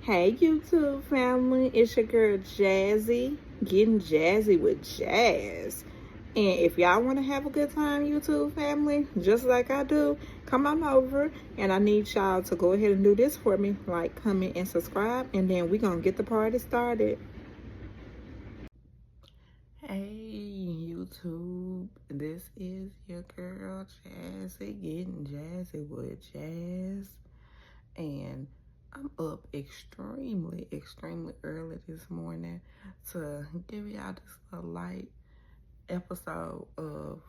Hey YouTube family, it's your girl Jazzy, getting jazzy with jazz. And if y'all want to have a good time, YouTube family, just like I do, come on over. And I need y'all to go ahead and do this for me, like, comment, and subscribe. And then we going to get the party started. Hey YouTube, this is your girl Jazzy, getting jazzy with jazz. And I'm up extremely early this morning to give y'all this little light episode of,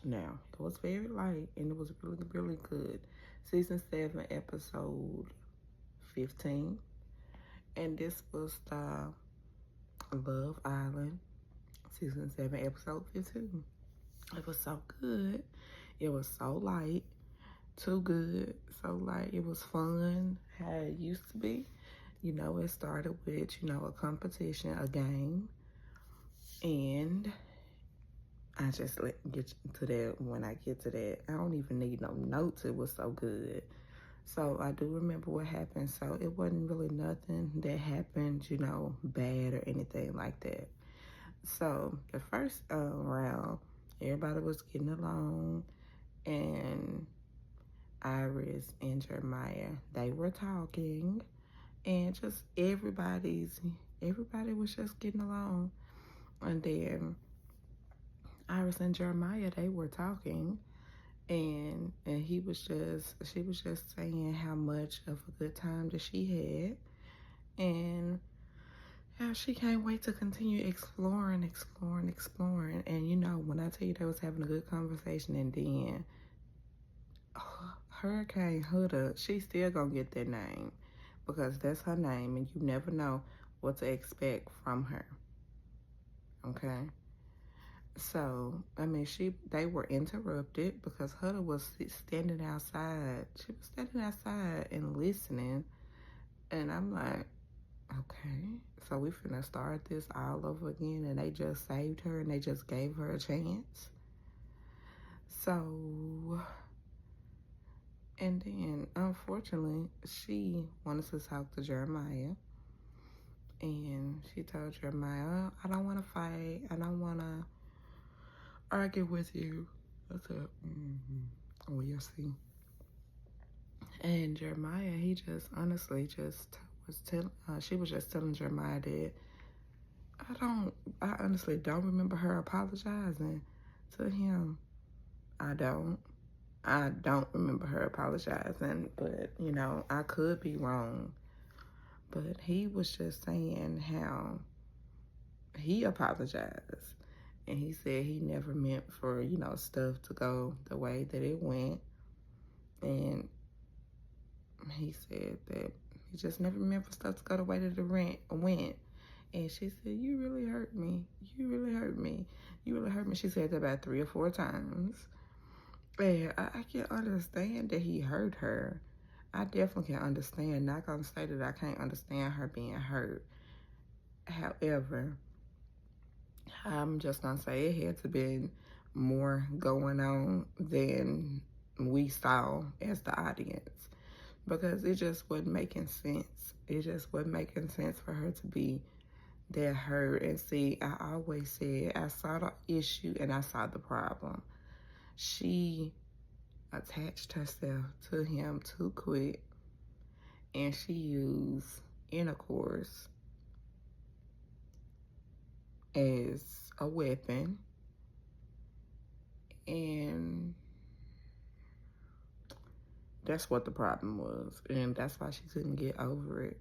now it was very light and it was really good, season 7 episode 15, and this was the Love Island season 7 episode 15. It was so good, it was so light, too good, so light. It was fun how it used to be. You know, it started with, a competition, a game. And I just get to that when I get to that. I don't even need no notes. It was so good. So I do remember what happened. So it wasn't really nothing that happened, bad or anything like that. So the first round, everybody was getting along. And Iris and Jeremiah, they were talking. And just everybody was just getting along. And then Iris and Jeremiah, they were talking, and she was just saying how much of a good time that she had, and how she can't wait to continue exploring. And when I tell you they was having a good conversation, and then Hurricane Huda, she still gonna get that name, because that's her name, and you never know what to expect from her. Okay? So, I mean, they were interrupted because Huda was standing outside. She was standing outside and listening. And I'm like, okay, so we finna start this all over again. And they just saved her and they just gave her a chance. So, and then, unfortunately, she wanted to talk to Jeremiah. And she told Jeremiah, I don't want to fight. I don't want to argue with you. I said, oh, you'll see. And Jeremiah, he just honestly just was telling, she was just telling Jeremiah that I honestly don't remember her apologizing to him. I don't remember her apologizing, but I could be wrong. But he was just saying how he apologized. And he said he never meant for, stuff to go the way that it went. And he said that he just never meant for stuff to go the way that it went. And she said, you really hurt me. You really hurt me. You really hurt me. She said that about 3 or 4 times. And I can understand that he hurt her. I definitely can understand. Not going to say that I can't understand her being hurt. However, I'm just going to say it had to be more going on than we saw as the audience, because it just wasn't making sense. It just wasn't making sense for her to be that hurt. And see, I always said I saw the issue and I saw the problem. She attached herself to him too quick, and she used intercourse as a weapon, and that's what the problem was, and that's why she couldn't get over it.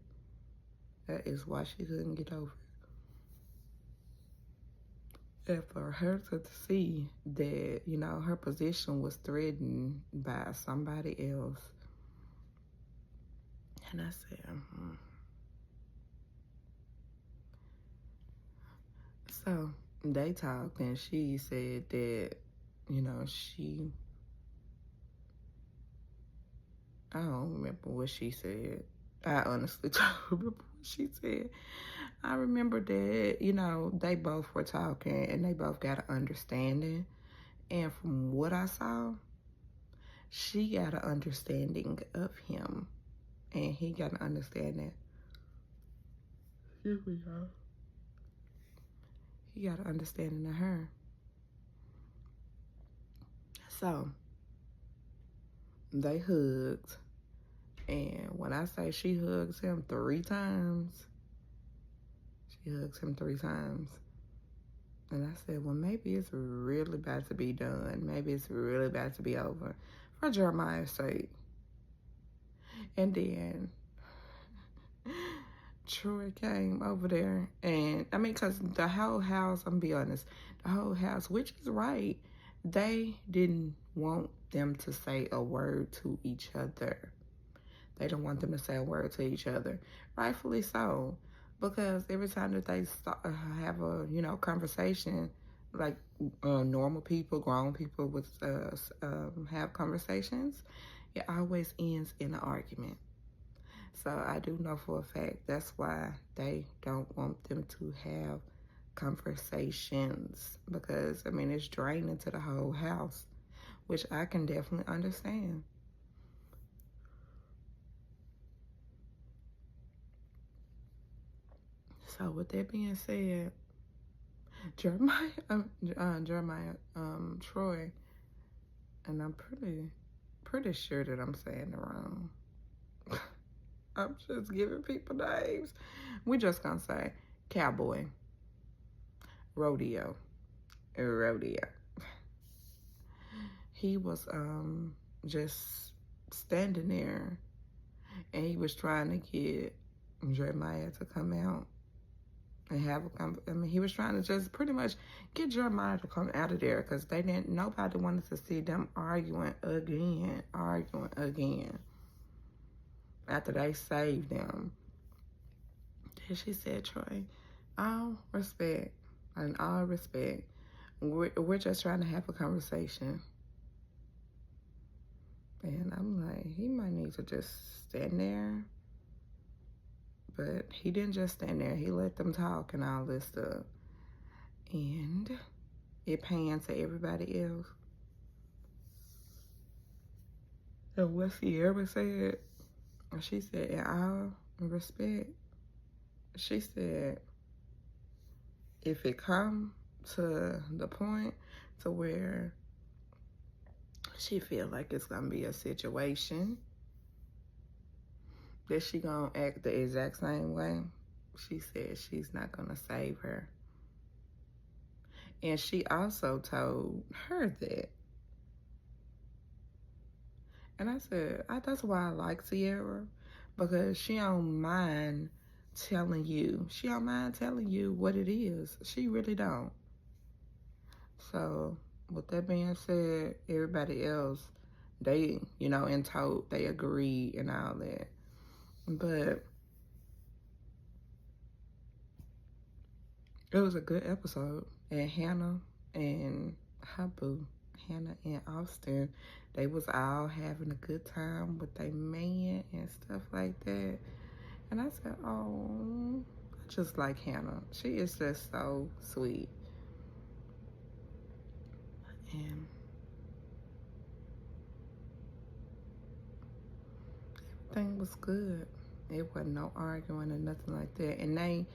That is why she couldn't get over it. And for her to see that, her position was threatened by somebody else. And I said, So they talked, and she said that, I don't remember what she said. I honestly don't remember what she said. I remember that, they both were talking and they both got an understanding. And from what I saw, she got an understanding of him. And he got to understand that. Here we go. He got an understanding of her. So, they hugged. And when I say she hugs him 3 times, she hugs him 3 times. And I said, well, maybe it's really about to be done. Maybe it's really about to be over for Jeremiah's sake. And then Troy came over there. And, I mean, because the whole house, I'm going to be honest, the whole house, which is right, they didn't want them to say a word to each other. They don't want them to say a word to each other. Rightfully so. Because every time that they have a, conversation, like normal people, grown people would have conversations, it always ends in an argument. So I do know for a fact that's why they don't want them to have conversations. Because, I mean, it's draining to the whole house, which I can definitely understand. So with that being said, Jeremiah, Troy, and I'm pretty sure that I'm saying it wrong. I'm just giving people names. We just gonna say Cowboy, Rodeo. He was just standing there, and he was trying to get Jeremiah to come out and have he was trying to just pretty much get Jeremiah to come out of there because nobody wanted to see them arguing again after they saved them. Then she said, Troy, all respect, we're just trying to have a conversation. And I'm like, he might need to just stand there. But he didn't just stand there. He let them talk and all this stuff. And it panned to everybody else. And what Sierra said, she said, in all respect, she said, if it come to the point to where she feel like it's going to be a situation that she going to act the exact same way, she said she's not going to save her. And she also told her that. And I said, that's why I like Sierra, because she don't mind telling you. She don't mind telling you what it is. She really don't. So, with that being said, everybody else, they, in total, they agreed and all that. But it was a good episode. And Hannah and Habu, Hannah and Austin, they was all having a good time with their man and stuff like that. And I said, oh, I just like Hannah. She is just so sweet. And everything was good. It wasn't no arguing or nothing like that. And they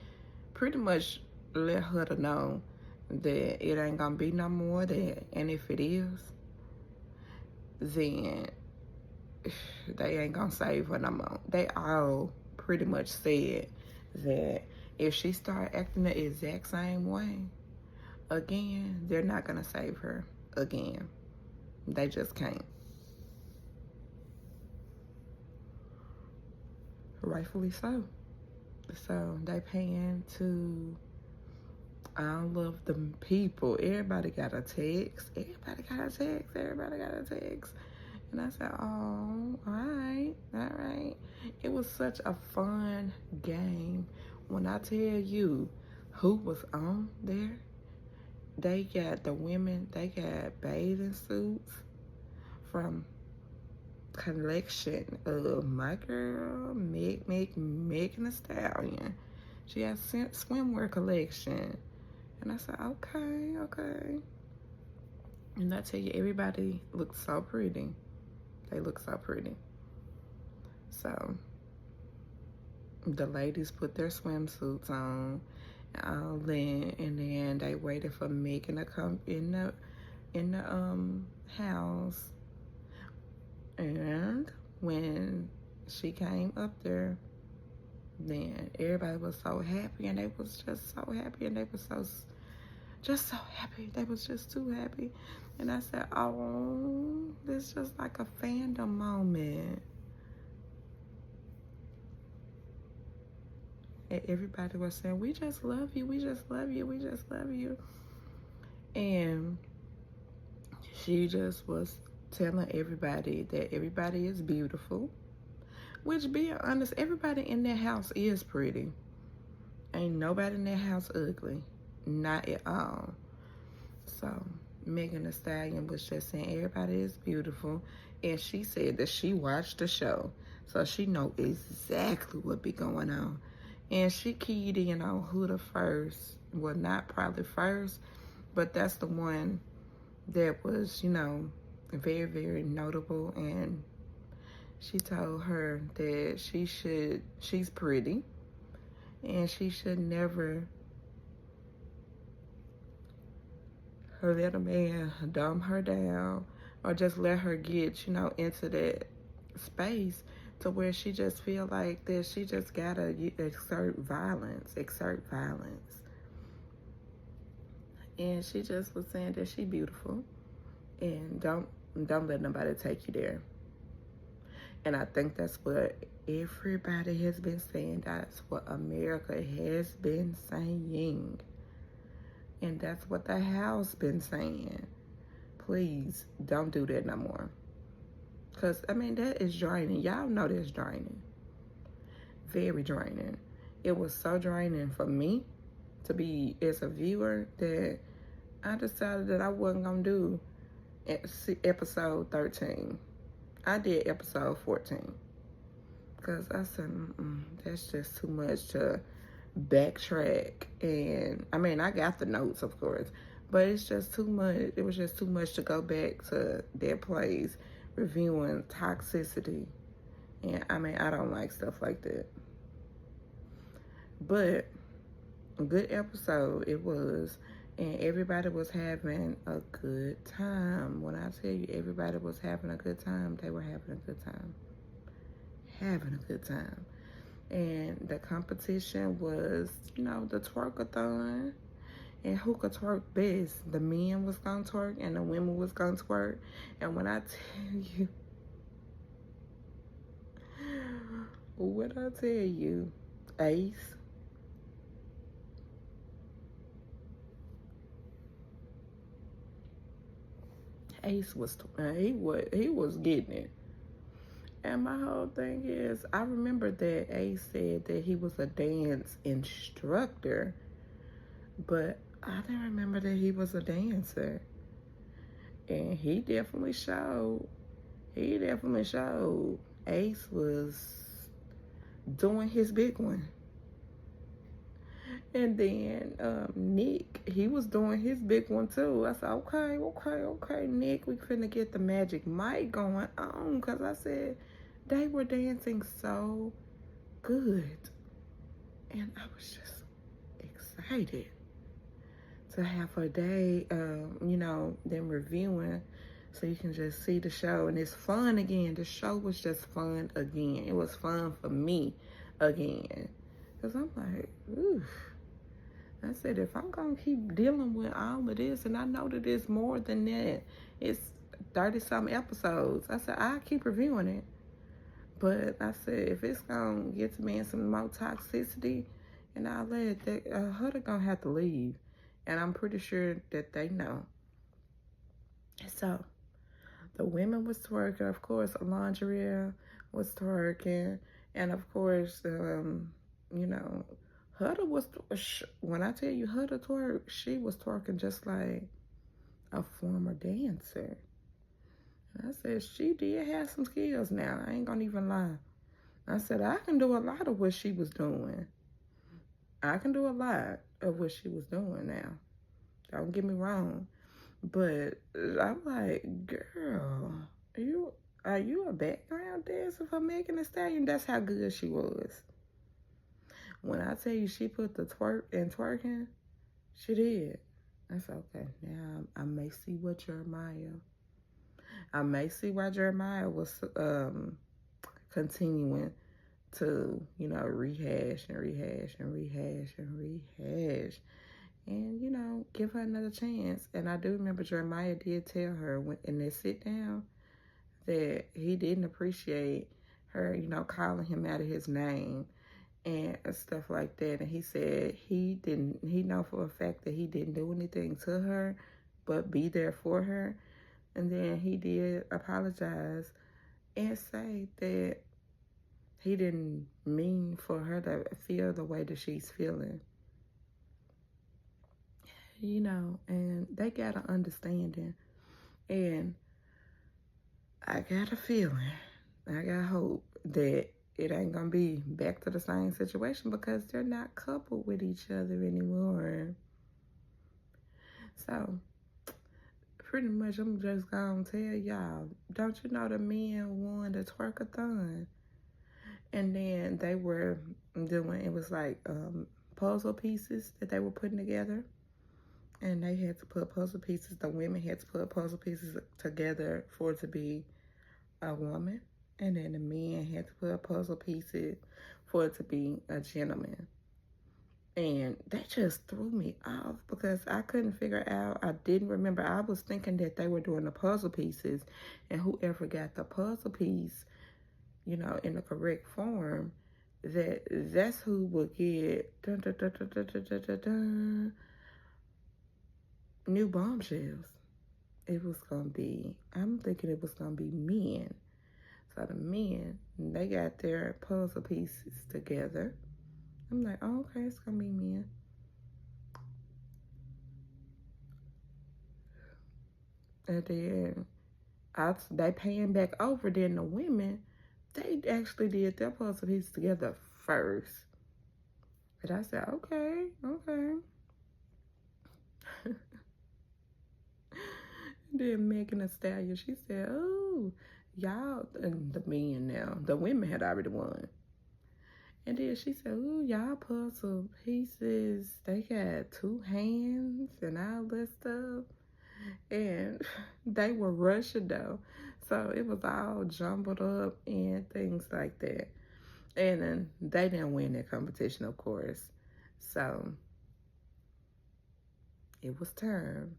pretty much let her to know that it ain't gonna be no more of that. And if it is, then they ain't gonna save her no more. They all pretty much said that if she start acting the exact same way again, they're not gonna save her again. They just can't. Rightfully so. So they paying to all of the people. Everybody got a text. And I said, oh, all right. It was such a fun game. When I tell you who was on there, they got the women, they got bathing suits from collection of my girl, Megan Thee Stallion. She has swimwear collection. And I said, okay. And I tell you, everybody looks so pretty. They look so pretty. So, The ladies put their swimsuits on, and then they waited for Megan to come in the house. And when she came up there, then everybody was so happy, and they was just so happy, and they was just so happy. They was just too happy. And I said, oh, this is just like a fandom moment. And everybody was saying, we just love you, we just love you, we just love you. And she just was telling everybody that everybody is beautiful. Which, being honest, everybody in that house is pretty. Ain't nobody in that house ugly. Not at all. So Megan Thee Stallion was just saying everybody is beautiful. And she said that she watched the show. So she know exactly what be going on. And she keyed in on who the first, well, not probably first, but that's the one that was, very, very notable. And she told her that she's pretty, and she should never let a man dumb her down or just let her get, into that space to where she just feel like that she just gotta exert violence. And she just was saying that she beautiful, and don't let nobody take you there. And I think that's what everybody has been saying. That's what America has been saying. And that's what the house been saying. Please don't do that no more. Because, that is draining. Y'all know that's draining. Very draining. It was so draining for me to be, as a viewer, that I decided that I wasn't going to do episode 13. I did episode 14. Because I said, that's just too much to backtrack. And, I got the notes, of course. But it's just too much. It was just too much to go back to their place reviewing toxicity. And, I don't like stuff like that. But a good episode it was. And everybody was having a good time. When I tell you everybody was having a good time, they were having a good time. Having a good time. And the competition was, the twerkathon. And who could twerk best? The men was going to twerk and the women was going to twerk. And when I tell you, Ace was he was getting it. And my whole thing is, I remember that Ace said that he was a dance instructor, but I didn't remember that he was a dancer. And he definitely showed. Ace was doing his big one. And then Nick, he was doing his big one too. I said, okay, Nick, we finna get the Magic Mike going on. Because I said, they were dancing so good. And I was just excited to have a day, them reviewing so you can just see the show. And it's fun again. The show was just fun again. It was fun for me again. Because I'm like, oof. I said, if I'm going to keep dealing with all of this, and I know that it's more than that, it's 30-something episodes. I said, I'll keep reviewing it. But I said, if it's going to get to me in some more toxicity, and all that, Huda going to have to leave. And I'm pretty sure that they know. So, the women was twerking. Of course, Alondria was twerking. And, of course, Huda was, when I tell you Huda twerk, she was twerking just like a former dancer. And I said, she did have some skills now. I ain't gonna even lie. I said, I can do a lot of what she was doing. I can do a lot of what she was doing now. Don't get me wrong. But I'm like, girl, are you a background dancer for Megan Thee Stallion? That's how good she was. When I tell you she put the twerk and twerking, she did. That's okay. Now I may see what Jeremiah. I may see why Jeremiah was continuing to, rehash and rehash and rehash and rehash. And, give her another chance. And I do remember Jeremiah did tell her in their sit down that he didn't appreciate her, calling him out of his name and stuff like that. And he said he know for a fact that he didn't do anything to her, but be there for her. And then he did apologize and say that he didn't mean for her to feel the way that she's feeling. And they got an understanding. And I got a feeling, I got hope that it ain't going to be back to the same situation because they're not coupled with each other anymore. So, pretty much I'm just going to tell y'all, don't you know the men won the twerkathon? And then they were doing, it was like puzzle pieces that they were putting together. And they had to put puzzle pieces, the women had to put puzzle pieces together for it to be a woman. And then the men had to put puzzle pieces for it to be a gentleman. And that just threw me off because I couldn't figure out, I didn't remember. I was thinking that they were doing the puzzle pieces, and whoever got the puzzle piece, in the correct form, that's who would get new bombshells. I'm thinking it was going to be men. So the men, they got their puzzle pieces together. I'm like, oh, okay, it's going to be men. And then they paying back over. Then the women, they actually did their puzzle pieces together first. But I said, okay. Then Megan Thee Stallion, she said, oh, y'all, and the men now, the women had already won. And then she said, ooh, y'all puzzle pieces, they got 2 hands and all that stuff. And they were Russian though. So it was all jumbled up and things like that. And then they didn't win that competition, of course. So it was time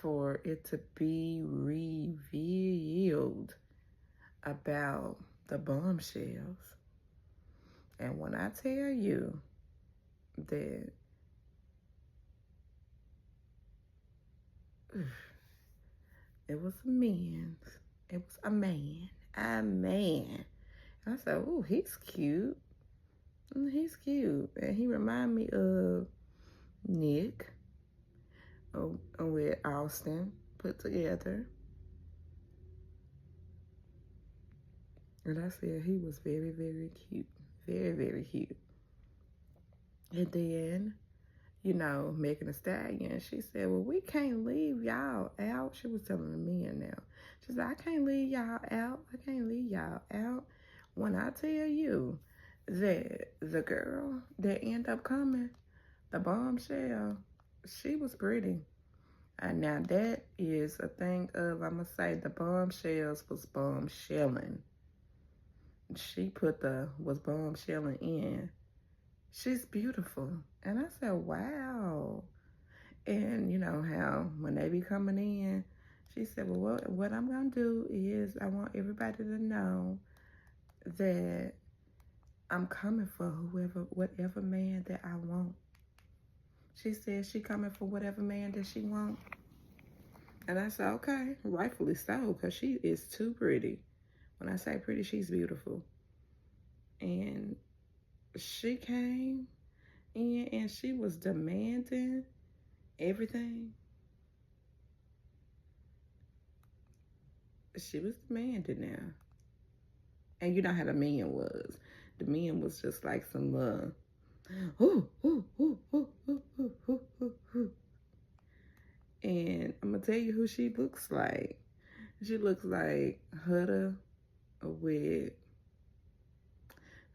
for it to be revealed about the bombshells. And when I tell you that it was a man, And I said, oh, he's cute. He's cute. And he reminded me of Nick with Austin put together. And I said he was very, very cute. Very, very cute. And then, Megan Thee Stallion, she said, well, we can't leave y'all out. She was telling the men now. She said, I can't leave y'all out. When I tell you that the girl that ended up coming, the bombshell, she was pretty. And now that is a thing of, I'm going to say the bombshells was bombshelling. She was bombshelling in. She's beautiful. And I said, wow. And you know how when they be coming in, she said, well, what I'm going to do is I want everybody to know that I'm coming for whatever man that I want. She said she coming for whatever man that she want. And I said, okay, rightfully so, because she is too pretty. When I say pretty, she's beautiful. And she came in and she was demanding everything. She was demanding now. And you know how the man was. The man was just like some, And I'm going to tell you who she looks like. She looks like Huda with,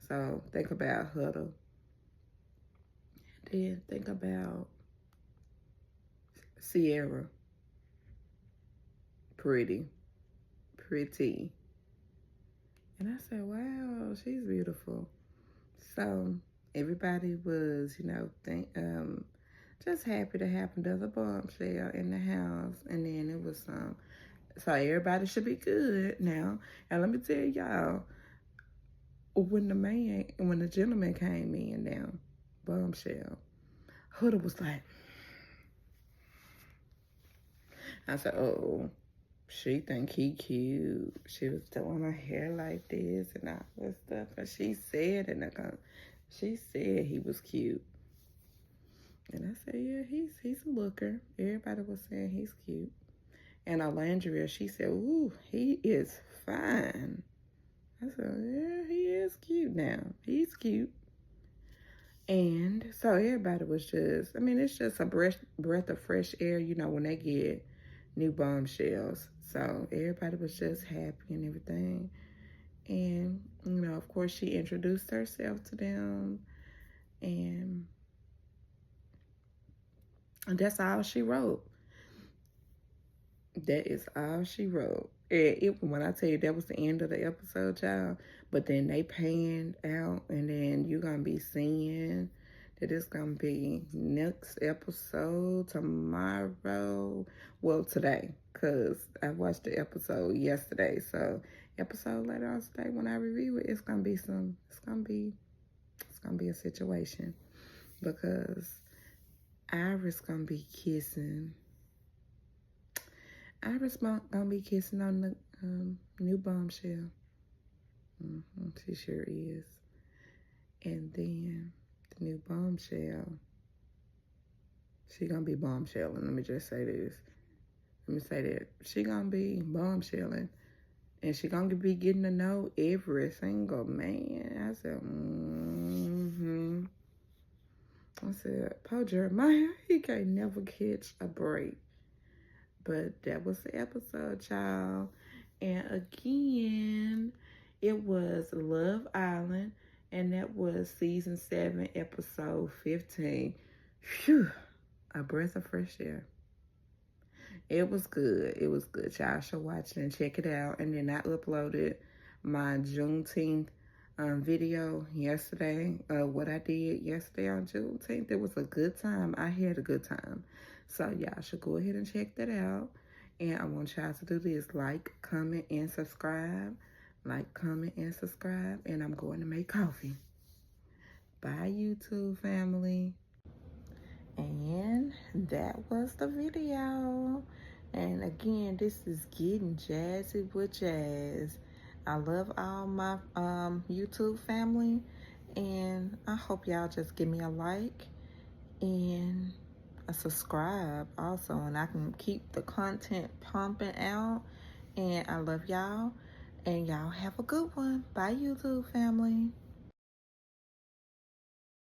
so think about Huda Then think about Sierra. Pretty. And I said, wow, she's beautiful. So everybody was, just happy to have another bombshell in the house. And then it was so everybody should be good now. And let me tell y'all, when the gentleman came in now, bombshell, Huda was like, I said, oh, she think he cute. She was doing her hair like this and all this stuff. And she said he was cute. And I said, yeah, he's a looker. Everybody was saying he's cute. And Alandria, she said, ooh, he is fine. I said, yeah, he is cute now. He's cute. And so everybody was just, it's just a breath of fresh air, when they get new bombshells. So everybody was just happy and everything. And, of course, she introduced herself to them. And that's all she wrote. That is all she wrote. When I tell you that was the end of the episode, y'all, but then they panned out, and then you're going to be seeing that it's going to be next episode tomorrow. Well, today, because I watched the episode yesterday. So, episode later on today, when I review it, it's going to be a situation, because Iris going to be kissing. Iris gonna be kissing on the new bombshell. She sure is. And then the new bombshell, she gonna be bombshelling. Let me just say this. Let me say that. She gonna be bombshelling. And she gonna be getting to know every single man. I said, poor Jeremiah, he can't never catch a break. But that was the episode, y'all. And again, it was Love Island. And that was season 7, episode 15. Phew, a breath of fresh air. It was good. It was good. Y'all should watch it and check it out. And then I uploaded my Juneteenth video yesterday. What I did yesterday on Juneteenth. It was a good time. I had a good time. So y'all should go ahead and check that out. And I want y'all to do this. Like, comment, and subscribe. Like, comment, and subscribe. And I'm going to make coffee. Bye, YouTube family. And that was the video. And again, this is Getting Jazzy with Jazz. I love all my YouTube family. And I hope y'all just give me a like and a subscribe also, and I can keep the content pumping out. And I love y'all, and y'all have a good one. Bye, YouTube family.